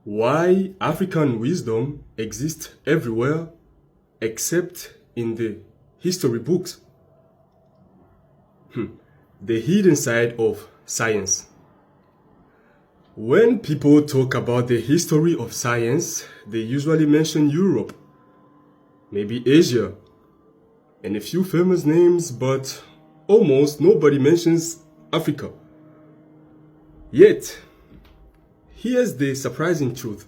Why African wisdom exists everywhere except in the history books. The hidden side of science. When people talk about the history of science, they usually mention Europe, maybe Asia, and a few famous names, but almost nobody mentions Africa. Yet, here's the surprising truth.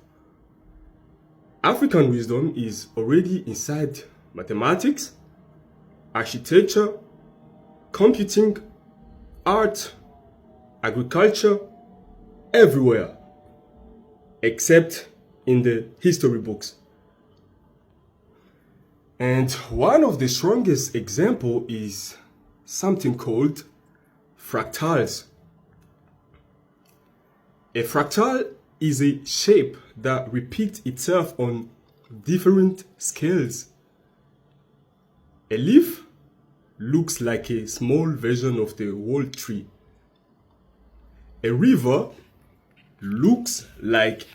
African wisdom is already inside mathematics, architecture, computing, art, agriculture, everywhere, except in the history books. And one of the strongest examples is something called fractals. A fractal is a shape that repeats itself on different scales. A leaf looks like a small version of the whole tree. A river looks like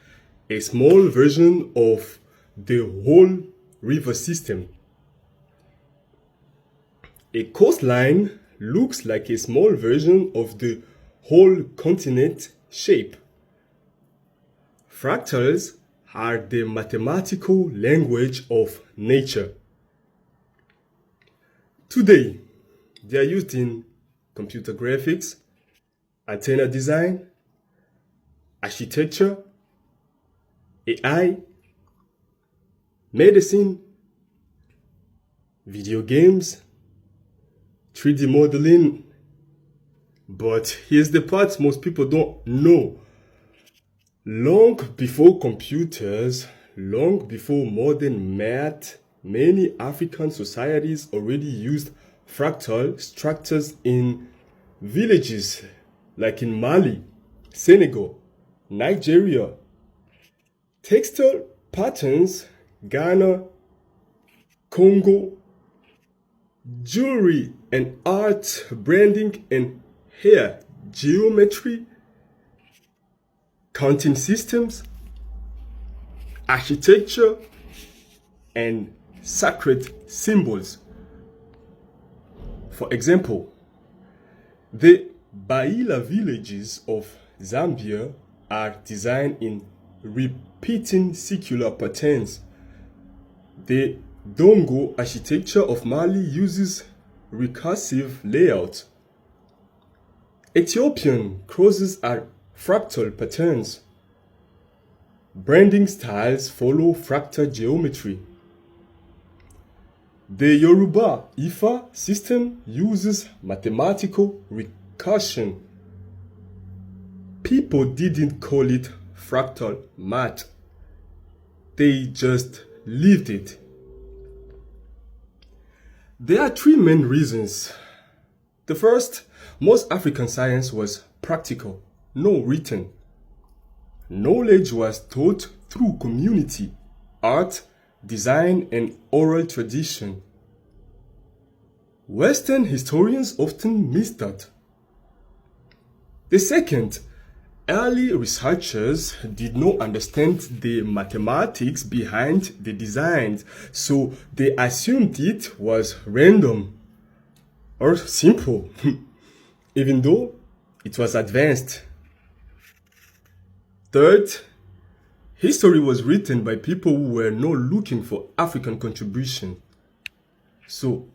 a small version of the whole river system. A coastline looks like a small version of the whole continent shape. Fractals are the mathematical language of nature. Today, they are used in computer graphics, antenna design, architecture, AI, medicine, video games, 3D modeling. But here's the part most people don't know. Long before computers, long before modern math, many African societies already used fractal structures in villages like in Mali, Senegal, Nigeria. Textile patterns, Ghana, Congo, jewelry and art, branding and hair, geometry, counting systems, architecture, and sacred symbols. For example, the Baila villages of Zambia are designed in repeating circular patterns. The Dongo architecture of Mali uses recursive layout. Ethiopian crosses are fractal patterns. Branding styles follow fractal geometry. The Yoruba Ifa system uses mathematical recursion. People didn't call it fractal math. They just lived it. There are three main reasons. The first, most African science was practical, no written. Knowledge was taught through community, art, design, and oral tradition. Western historians often miss that. The second, early researchers did not understand the mathematics behind the designs, so they assumed it was random or simple, even though it was advanced. Third, history was written by people who were not looking for African contribution. So,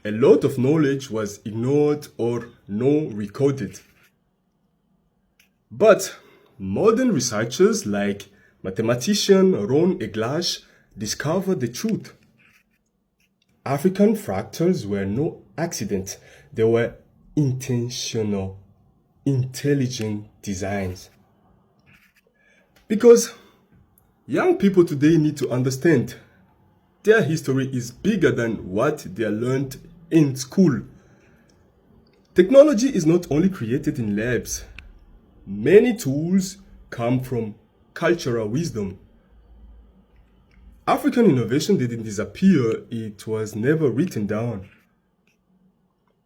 a lot of knowledge was ignored or not recorded. But modern researchers like mathematician Ron Eglash discovered the truth. African fractals were no accident. They were intentional, intelligent designs. Because young people today need to understand their history is bigger than what they learned in school. Technology is not only created in labs. Many tools come from cultural wisdom. African innovation didn't disappear, it was never written down.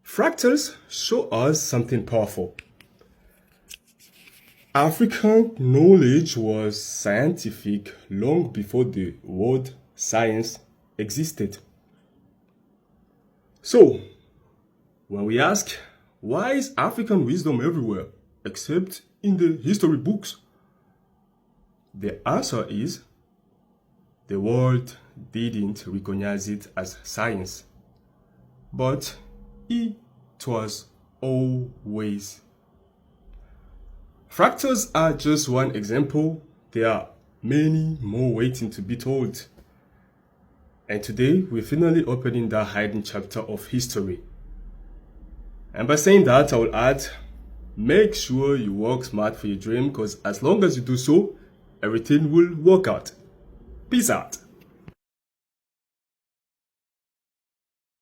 Fractals show us something powerful. African knowledge was scientific long before the word science existed. So, when we ask, why is African wisdom everywhere except in the history books? The answer is the world didn't recognize it as science, but it was always. Fractals are just one example. There are many more waiting to be told. And today, we're finally opening that hidden chapter of history. And by saying that, I will add, make sure you work smart for your dream, because as long as you do so, everything will work out. Peace out.